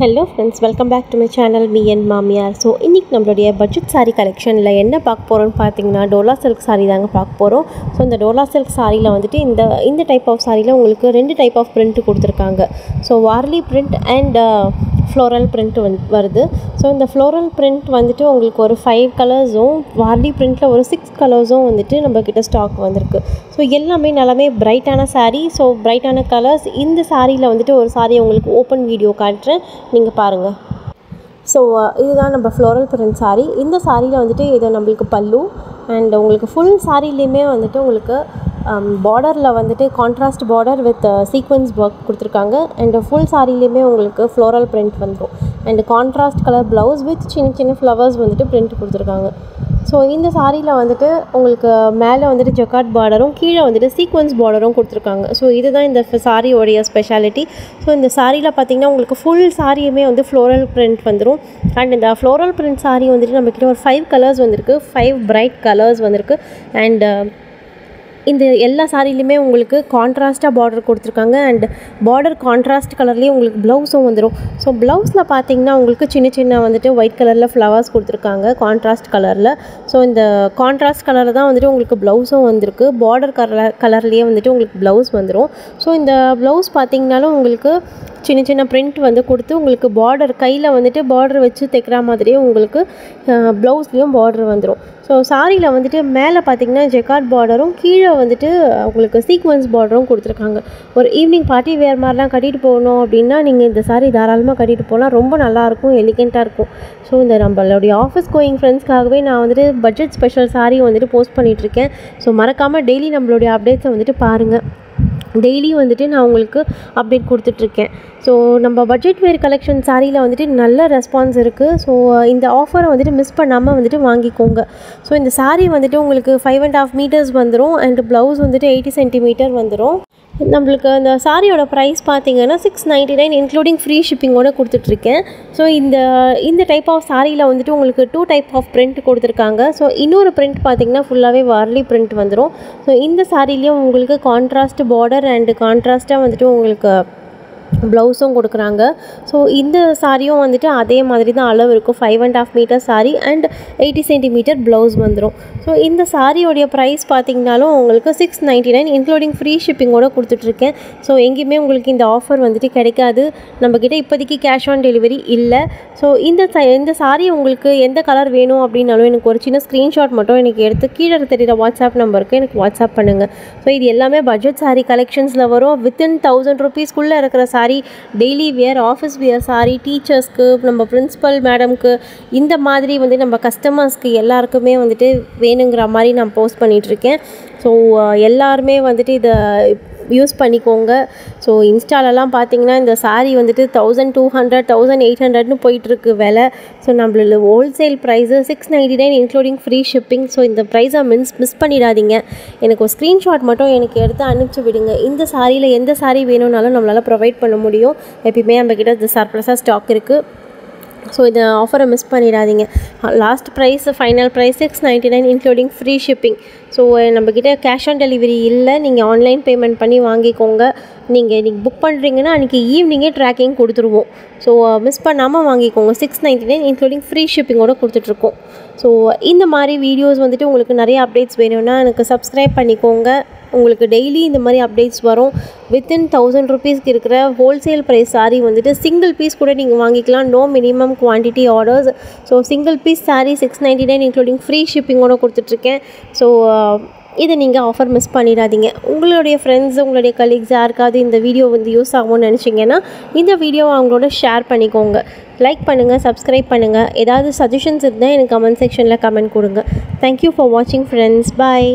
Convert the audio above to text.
Hello friends, welcome back to my channel Me and Mamiyaar. So இன்னைக்கு நம்மளுடைய budget saree collectionல என்ன பார்க்க போறோம்னு பாத்தீங்கன்னா டோலா silk saree தாங்க பார்க்க போறோம். So இந்த டோலா silk sareeல வந்துட்டு இந்த டைப் ஆஃப் sareeல உங்களுக்கு ரெண்டு டைப் ஆஃப் print கொடுத்திருக்காங்க. So warli print and floral print வருது. So இந்த floral print வந்துட்டு உங்களுக்கு ஒரு 5 கலர்ஸும் warli printல ஒரு 6 கலர்ஸும் வந்துட்டு நம்ம கிட்ட ஸ்டாக் வந்திருக்கு. So எல்லாமே நல்லாவே பிரைட்டான saree. So பிரைட்டான கலர்ஸ். இந்த sareeல வந்துட்டு ஒரு saree உங்களுக்கு ஓபன் வீடியோ காட்டுறேன், நீங்க பாருங்க. ஸோ இதுதான் நம்ம ஃப்ளோரல் பிரிண்ட் சாரீ. இந்த சாரியில் வந்துட்டு இது நம்மளுக்கு பல்லு அண்ட் உங்களுக்கு ஃபுல் சாரிலையுமே வந்துட்டு உங்களுக்கு பார்டரில் வந்துட்டு contrast border with sequins work கொடுத்துருக்காங்க. அண்ட் ஃபுல் சாரிலையுமே உங்களுக்கு ஃப்ளோரல் பிரிண்ட் வந்துடும். And contrast colour blouse with சின்ன சின்ன ஃப்ளவர்ஸ் வந்துட்டு பிரிண்ட் கொடுத்துருக்காங்க. ஸோ இந்த சாரியில் வந்துட்டு உங்களுக்கு மேலே வந்துட்டு ஜக்கார்ட் பார்டரும் கீழே வந்துட்டு சீக்வன்ஸ் பார்டரும் கொடுத்துருக்காங்க. ஸோ இதுதான் இந்த சாரியோடைய ஸ்பெஷாலிட்டி. ஸோ இந்த சாரியில் பார்த்திங்கன்னா உங்களுக்கு ஃபுல் சாரியுமே வந்து ஃப்ளோரல் பிரிண்ட் வந்துடும். அண்ட் இந்த ஃப்ளோரல் பிரிண்ட் சாரி வந்துட்டு நம்மக்கிட்ட ஒரு 5 கலர்ஸ் வந்திருக்கு, 5 பிரைட் கலர்ஸ் வந்திருக்கு. அண்ட் இந்த எல்லா சாரிலையுமே உங்களுக்கு கான்ட்ராஸ்ட்டாக பார்டர் கொடுத்துருக்காங்க. அண்ட் பார்டர் கான்ட்ராஸ்ட் கலர்லேயே உங்களுக்கு ப்ளவுஸும் வந்துடும். ஸோ ப்ளவுஸில் பார்த்தீங்கன்னா உங்களுக்கு சின்ன சின்ன வந்துட்டு ஒயிட் கலரில் ஃப்ளவர்ஸ் கொடுத்துருக்காங்க கான்ட்ராஸ்ட் கலரில். ஸோ இந்த கான்ட்ராஸ்ட் கலரில் தான் வந்துட்டு உங்களுக்கு ப்ளவுஸும் வந்திருக்கு. பார்டர் கலர்லேயே வந்துட்டு உங்களுக்கு ப்ளவுஸ் வந்துடும். ஸோ இந்த ப்ளவுஸ் பார்த்திங்கனாலும் உங்களுக்கு சின்ன சின்ன பிரிண்ட் வந்து கொடுத்து உங்களுக்கு பார்டர் கையில் வந்துட்டு பார்டர் வச்சு தைக்கிற மாதிரியே உங்களுக்கு ப்ளவுஸ்லேயும் பார்டர் வந்துடும். ஸோ சாரியில் வந்துட்டு மேலே பார்த்திங்கன்னா ஜெக்கார்ட் பார்டரும் கீழே வந்துட்டு உங்களுக்கு சீக்வன்ஸ் பார்டரும் கொடுத்துருக்காங்க. ஒரு ஈவினிங் பார்ட்டி வேர் மாதிரிலாம் கட்டிட்டு போகணும் அப்படின்னா நீங்கள் இந்த சாரி தாராளமாக கட்டிட்டு போகலாம். ரொம்ப நல்லாயிருக்கும், எலிகெண்ட்டாக இருக்கும். ஸோ இந்த நம்மளுடைய ஆஃபீஸ் கோயிங் ஃப்ரெண்ட்ஸ்க்காகவே நான் வந்துட்டு பட்ஜெட் ஸ்பெஷல் சாரி வந்துட்டு போஸ்ட் பண்ணிகிட்ருக்கேன். ஸோ மறக்காமல் டெய்லி நம்மளுடைய அப்டேட்ஸை வந்துட்டு பாருங்கள். டெய்லி வந்துட்டு நான் உங்களுக்கு அப்டேட் கொடுத்துட்ருக்கேன். ஸோ நம்ம பட்ஜெட் வேர் கலெக்ஷன் சாரியில் வந்துட்டு நல்ல ரெஸ்பான்ஸ் இருக்குது. ஸோ இந்த ஆஃபரை வந்துட்டு மிஸ் பண்ணாமல் வந்துட்டு வாங்கிக்கோங்க. ஸோ இந்த சாரீ வந்துட்டு உங்களுக்கு 5.5 மீட்டர்ஸ் வந்துடும். அண்ட் ப்ளவுஸ் வந்துட்டு 80 சென்டிமீட்டர் வந்துடும். நம்மளுக்கு அந்த சாரியோட ப்ரைஸ் பார்த்திங்கன்னா 699 இன்க்ளூடிங் ஃப்ரீ ஷிப்பிங்கோடு கொடுத்துட்ருக்கேன். ஸோ இந்த டைப் ஆஃப் சாரியில் வந்துட்டு உங்களுக்கு 2 டைப் ஆஃப் பிரிண்ட் கொடுத்துருக்காங்க. ஸோ இன்னொரு பிரிண்ட் பார்த்திங்கன்னா ஃபுல்லாகவே வார்லி பிரிண்ட் வந்துடும். ஸோ இந்த சாரிலையும் உங்களுக்கு கான்ட்ராஸ்ட் பார்டர் அண்டு கான்ட்ராஸ்ட்டாக வந்துட்டு உங்களுக்கு ப்ளவுஸும் கொடுக்குறாங்க. ஸோ இந்த சாரியும் வந்துட்டு அதே மாதிரி தான் அளவு இருக்கும். 5.5 metre sari and 80 centimetre blouse வந்துடும். ஸோ இந்த சாரியோடைய ப்ரைஸ் பார்த்திங்கனாலும் உங்களுக்கு 699 இன்க்ளூடிங் ஃப்ரீ ஷிப்பிங்கோடு கொடுத்துட்ருக்கேன். ஸோ எங்கேயுமே உங்களுக்கு இந்த ஆஃபர் வந்துட்டு கிடைக்காது. நம்மக்கிட்ட இப்போதைக்கு கேஷ் ஆன் டெலிவரி இல்லை. ஸோ இந்த சாரி உங்களுக்கு எந்த கலர் வேணும் அப்படின்னாலும் எனக்கு ஒரு சின்ன ஸ்க்ரீன்ஷாட் மட்டும் எனக்கு எடுத்து கீழே தெரிகிற வாட்ஸ்அப் நம்பருக்கு எனக்கு வாட்ஸ்அப் பண்ணுங்கள். ஸோ இது எல்லாமே பட்ஜெட் சாரி கலெக்ஷன்ஸில் வரும். வித்தின் 1000 ருபீஸ்க்குள்ளே இருக்கிற sari, daily wear, office wear sari, டீச்சர்ஸ்க்கு, நம்ம பிரின்ஸிபல் மேடம்க்கு, இந்த மாதிரி வந்து நம்ம கஸ்டமர்ஸ்க்கு எல்லாருக்குமே வந்துட்டு வேணுங்கிற மாதிரி நான் போஸ்ட் பண்ணிகிட்ருக்கேன். ஸோ எல்லாருமே வந்துட்டு இதை யூஸ் பண்ணிக்கோங்க. ஸோ இன்ஸ்டாலெலாம் பார்த்தீங்கன்னா இந்த சாரீ வந்துட்டு 1200 1800ன்னு போயிட்டுருக்கு விலை. ஸோ நம்மளோட wholesale price 699 including free shipping. So இந்த ப்ரைஸை மிஸ் பண்ணிடாதீங்க. எனக்கு ஒரு ஸ்க்ரீன்ஷாட் மட்டும் எனக்கு எடுத்து அனுப்பிச்சி விடுங்க. இந்த சாரியில் எந்த சாரீ வேணும்னாலும் நம்மளால் ப்ரொவைட் பண்ண முடியும். எப்பயுமே நம்மக்கிட்ட இந்த சர்ப்ளஸாக ஸ்டாக் இருக்குது. ஸோ இந்த ஆஃபரை மிஸ் பண்ணிடாதீங்க. Last price final price 699 including free shipping. So நம்மக்கிட்ட கேஷ் ஆன் டெலிவரி இல்லை. நீங்கள் ஆன்லைன் பேமெண்ட் பண்ணி வாங்கிக்கோங்க. நீங்கள் இன்றைக்கி புக் பண்ணுறீங்கன்னா அன்றைக்கி ஈவினிங்கே ட்ராக்கிங் கொடுத்துருவோம். ஸோ மிஸ் பண்ணாமல் வாங்கிக்கோங்க. 699 இன்க்ளூடிங் ஃப்ரீ ஷிப்பிங்கோடு கொடுத்துட்ருக்கோம். ஸோ இந்த மாதிரி வீடியோஸ் வந்துட்டு உங்களுக்கு நிறைய அப்டேட்ஸ் வேணும்னா எனக்கு சப்ஸ்கிரைப் பண்ணிக்கோங்க. உங்களுக்கு டெய்லி இந்த மாதிரி அப்டேட்ஸ் வரும். வித்தின் 1000 ருபீஸ்க்கு இருக்கிற ஹோல்சேல் ப்ரைஸ் சாரீ வந்துட்டு சிங்கிள் பீஸ் கூட நீங்கள் வாங்கிக்கலாம். No minimum quantity orders. So single piece sari 699 including free ஷிப்பிங்கோடு கொடுத்துட்ருக்கேன். ஸோ இதை நீங்கள் ஆஃபர் மிஸ் பண்ணிடாதீங்க. உங்களுடைய ஃப்ரெண்ட்ஸ், உங்களுடைய கலீக்ஸ் யாருக்காவது இந்த வீடியோ வந்து யூஸ் ஆகும்னு நினச்சிங்கன்னா இந்த வீடியோவை அவங்களோட ஷேர் பண்ணிக்கோங்க. லைக் பண்ணுங்கள், சப்ஸ்கிரைப் பண்ணுங்கள். ஏதாவது சஜஷன்ஸ் இருந்தால் எனக்கு கமெண்ட் செக்ஷனில் கமெண்ட் கொடுங்க. தேங்க்யூ ஃபார் வாட்சிங் ஃப்ரெண்ட்ஸ். பாய்.